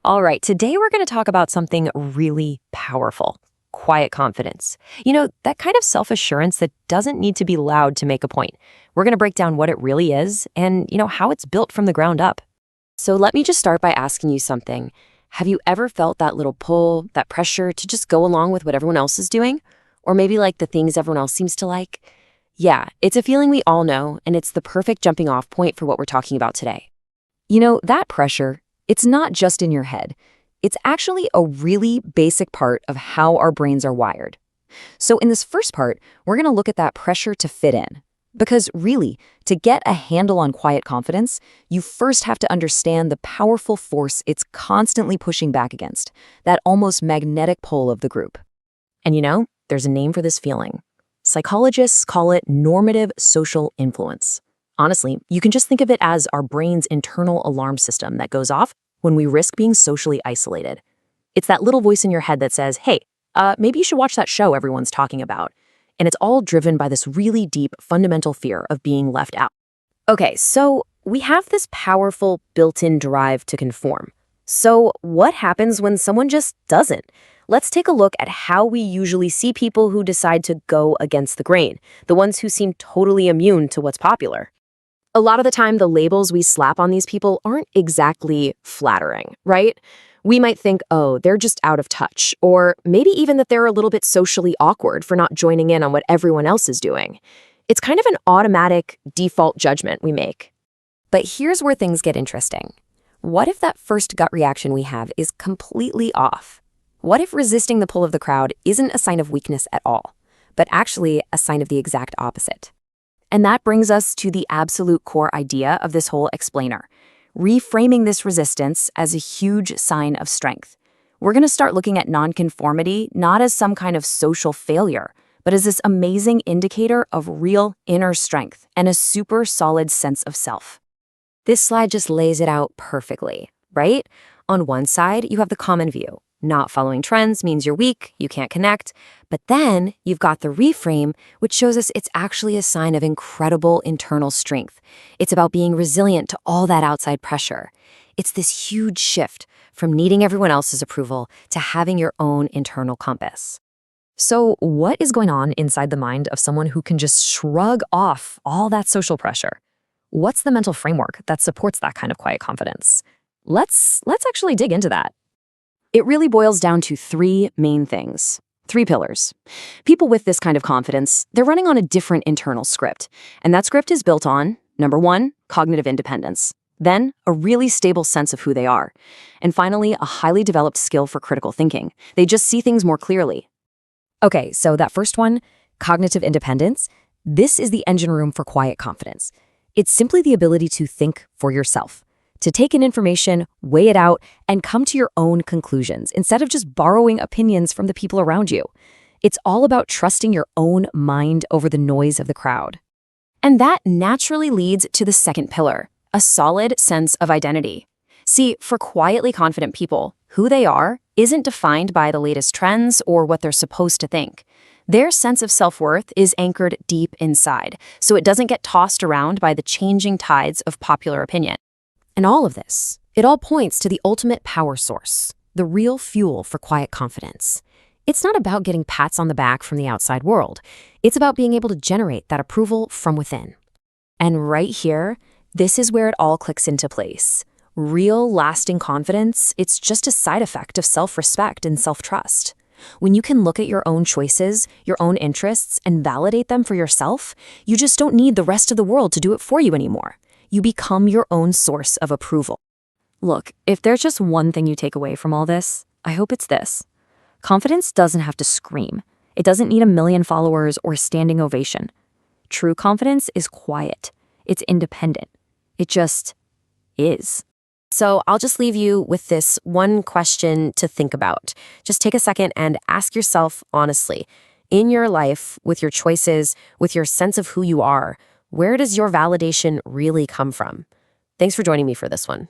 All right, today we're going to talk about something really powerful: quiet confidence. That kind of self assurance that doesn't need to be loud to make a point. We're going to break down what it really is and, how it's built from the ground up. So let me just start by asking you something. Have you ever felt that little pull, that pressure to just go along with what everyone else is doing? Or maybe like the things everyone else seems to like? Yeah, it's a feeling we all know, and it's the perfect jumping off point for what we're talking about today. That pressure, it's not just in your head. It's actually a really basic part of how our brains are wired. So in this first part, we're going to look at that pressure to fit in. Because really, to get a handle on quiet confidence, you first have to understand the powerful force it's constantly pushing back against, that almost magnetic pull of the group. And there's a name for this feeling. Psychologists call it normative social influence. Honestly, you can just think of it as our brain's internal alarm system that goes off when we risk being socially isolated. It's that little voice in your head that says, hey, maybe you should watch that show everyone's talking about. And it's all driven by this really deep, fundamental fear of being left out. Okay, so we have this powerful built-in drive to conform. So what happens when someone just doesn't? Let's take a look at how we usually see people who decide to go against the grain, the ones who seem totally immune to what's popular. A lot of the time, the labels we slap on these people aren't exactly flattering, right? We might think, oh, they're just out of touch, or maybe even that they're a little bit socially awkward for not joining in on what everyone else is doing. It's kind of an automatic default judgment we make. But here's where things get interesting. What if that first gut reaction we have is completely off? What if resisting the pull of the crowd isn't a sign of weakness at all, but actually a sign of the exact opposite? And that brings us to the absolute core idea of this whole explainer: reframing this resistance as a huge sign of strength. We're going to start looking at nonconformity not as some kind of social failure, but as this amazing indicator of real inner strength and a super solid sense of self. This slide just lays it out perfectly, right? On one side, you have the common view. Not following trends means you're weak, you can't connect. But then you've got the reframe, which shows us it's actually a sign of incredible internal strength. It's about being resilient to all that outside pressure. It's this huge shift from needing everyone else's approval to having your own internal compass. So what is going on inside the mind of someone who can just shrug off all that social pressure? What's the mental framework that supports that kind of quiet confidence? Let's actually dig into that. It really boils down to three main things. Three pillars. People with this kind of confidence, they're running on a different internal script. And that script is built on, number one, cognitive independence. Then, a really stable sense of who they are. And finally, a highly developed skill for critical thinking. They just see things more clearly. Okay, so that first one, cognitive independence, this is the engine room for quiet confidence. It's simply the ability to think for yourself, to take in information, weigh it out, and come to your own conclusions instead of just borrowing opinions from the people around you. It's all about trusting your own mind over the noise of the crowd. And that naturally leads to the second pillar, a solid sense of identity. See, for quietly confident people, who they are isn't defined by the latest trends or what they're supposed to think. Their sense of self-worth is anchored deep inside, so it doesn't get tossed around by the changing tides of popular opinion. And all of this, it all points to the ultimate power source, the real fuel for quiet confidence. It's not about getting pats on the back from the outside world. It's about being able to generate that approval from within. And right here, this is where it all clicks into place. Real, lasting confidence, it's just a side effect of self-respect and self-trust. When you can look at your own choices, your own interests, and validate them for yourself, you just don't need the rest of the world to do it for you anymore. You become your own source of approval. Look, if there's just one thing you take away from all this, I hope it's this. Confidence doesn't have to scream. It doesn't need a million followers or a standing ovation. True confidence is quiet. It's independent. It just is. So I'll just leave you with this one question to think about. Just take a second and ask yourself honestly, in your life, with your choices, with your sense of who you are, where does your validation really come from? Thanks for joining me for this one.